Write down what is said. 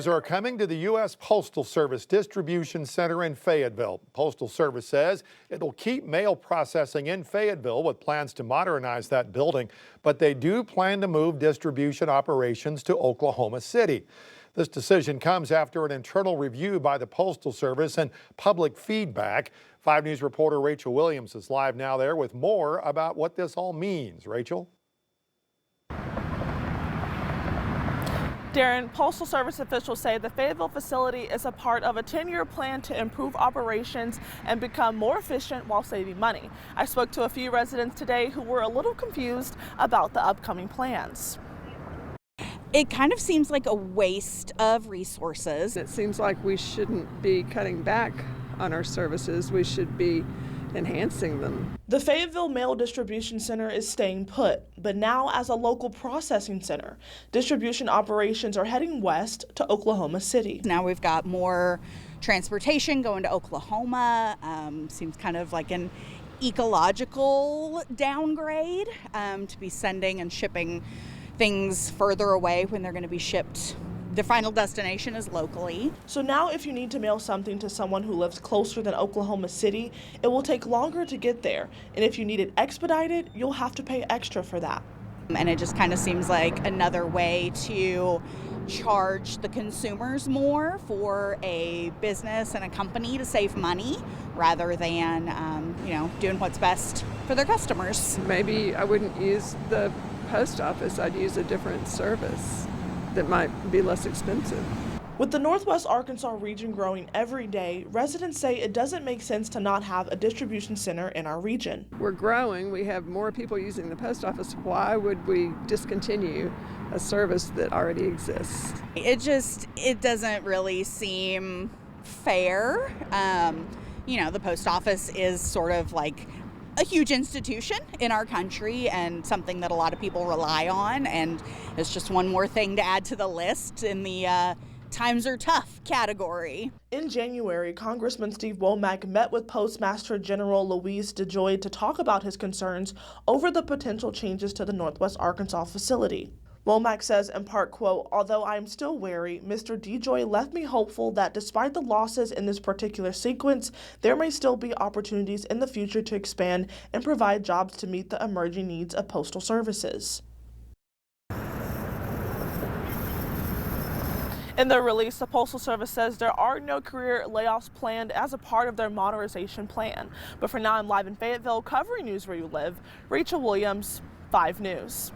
Are coming to the U.S. Postal Service distribution center in Fayetteville. Postal Service says it'll keep mail processing in Fayetteville with plans to modernize that building, but they do plan to move distribution operations to Oklahoma City. This decision comes after an internal review by the Postal Service and public feedback. 5 News reporter Rachel Williams is live now there with more about what this all means. Rachel? Darren, Postal Service officials say the Fayetteville facility is a part of a 10-year plan to improve operations and become more efficient while saving money. I spoke to a few residents today who were a little confused about the upcoming plans. It kind of seems like a waste of resources. It seems like we shouldn't be cutting back on our services. We should be enhancing them. The Fayetteville Mail Distribution Center is staying put, but now as a local processing center. Distribution operations are heading west to Oklahoma City. Now we've got more transportation going to Oklahoma. Seems kind of like an ecological downgrade to be sending and shipping things further away when they're going to be shipped. Their final destination is locally. So now if you need to mail something to someone who lives closer than Oklahoma City, it will take longer to get there. And if you need it expedited, you'll have to pay extra for that. And it just kind of seems like another way to charge the consumers more for a business and a company to save money rather than, doing what's best for their customers. Maybe I wouldn't use the post office. I'd use a different service that might be less expensive. With the Northwest Arkansas region growing every day, residents say it doesn't make sense to not have a distribution center in our region. We're growing. We have more people using the post office. Why would we discontinue a service that already exists? It doesn't really seem fair. The post office is sort of like a huge institution in our country and something that a lot of people rely on, and it's just one more thing to add to the list in the times are tough category. In January, Congressman Steve Womack met with Postmaster General Louise DeJoy to talk about his concerns over the potential changes to the Northwest Arkansas facility. Womack says in part, quote, "Although I am still wary, Mr. DeJoy left me hopeful that despite the losses in this particular sequence, there may still be opportunities in the future to expand and provide jobs to meet the emerging needs of postal services." In their release, the Postal Service says there are no career layoffs planned as a part of their modernization plan. But for now, I'm live in Fayetteville covering news where you live. Rachel Williams, 5 News.